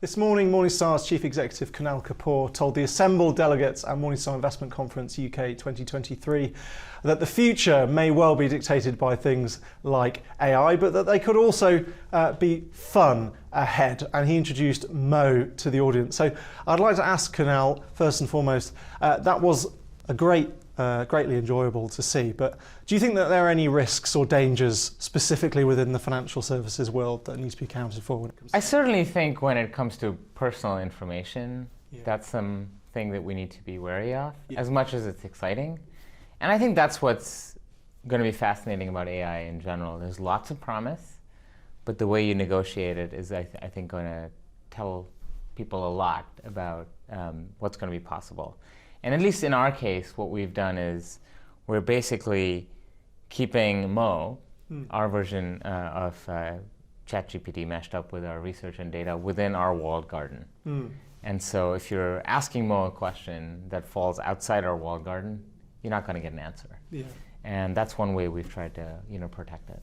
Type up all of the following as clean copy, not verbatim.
This morning, Morningstar's Chief Executive Kunal Kapoor told the assembled delegates at Morningstar Investment Conference UK 2023 that the future may well be dictated by things like AI, but that they could also be fun ahead. And he introduced Mo to the audience. So I'd like to ask Kunal, first and foremost, that was a greatly enjoyable to see, but do you think that there are any risks or dangers specifically within the financial services world that need to be accounted for when it comes to I certainly think when it comes to personal information, that's something that we need to be wary of, as much as it's exciting. And I think that's what's going to be fascinating about AI in general. There's lots of promise, but the way you negotiate it is, I think, going to tell people a lot about what's going to be possible. And at least in our case, what we've done is we're basically keeping Mo, our version of ChatGPT, meshed up with our research and data within our walled garden. And so if you're asking Mo a question that falls outside our walled garden, you're not going to get an answer. And that's one way we've tried to protect it.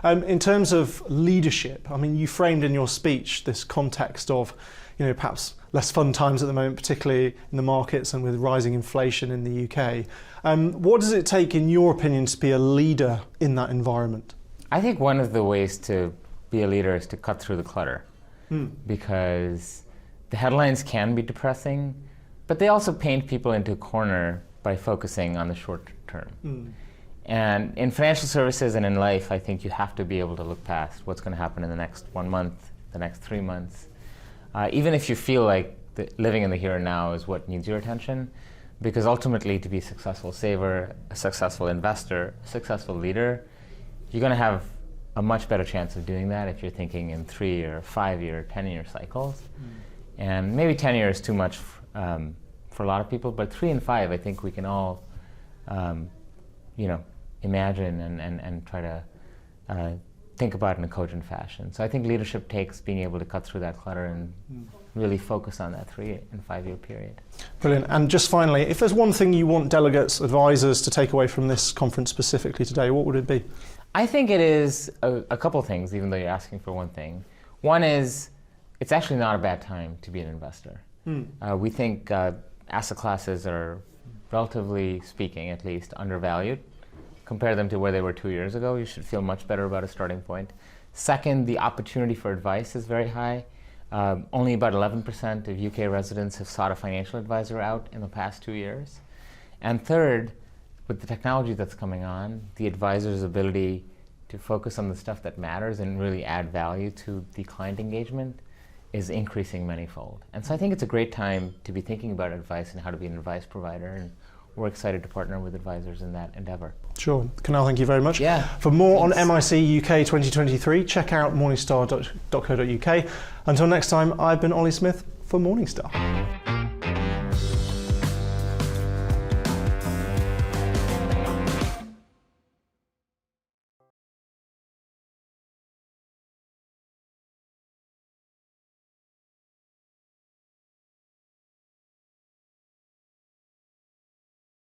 In terms of leadership, I mean, you framed in your speech this context of perhaps less fun times at the moment, particularly in the markets and with rising inflation in the UK. What does it take, in your opinion, to be a leader in that environment? I think one of the ways to be a leader is to cut through the clutter, because the headlines can be depressing, but they also paint people into a corner by focusing on the short term. And in financial services and in life, I think you have to be able to look past what's going to happen in the next 1 month, the next 3 months. Even if you feel like living in the here and now is what needs your attention, because ultimately to be a successful saver, a successful investor, a successful leader, you're going to have a much better chance of doing that if you're thinking in 3 or 5 year, 10-year cycles. And maybe 10 years is too much for a lot of people, but 3 and 5, I think we can all imagine and try to think about in a cogent fashion. So I think leadership takes being able to cut through that clutter and really focus on that 3 and 5 year period. Brilliant. And just finally, if there's one thing you want delegates, advisors to take away from this conference specifically today, what would it be? I think it is a couple things, even though you're asking for one thing. One is, it's actually not a bad time to be an investor. We think asset classes are, relatively speaking at least, undervalued. Compare them to where they were 2 years ago, you should feel much better about a starting point. Second, the opportunity for advice is very high. Only about 11% of UK residents have sought a financial advisor out in the past 2 years. And third, with the technology that's coming on, the advisor's ability to focus on the stuff that matters and really add value to the client engagement is increasing manyfold. And so I think it's a great time to be thinking about advice and how to be an advice provider. And we're excited to partner with advisors in that endeavor. Sure. Kunal, thank you very much. Yeah. For more on MIC UK 2023, check out morningstar.co.uk. Until next time, I've been Ollie Smith for Morningstar.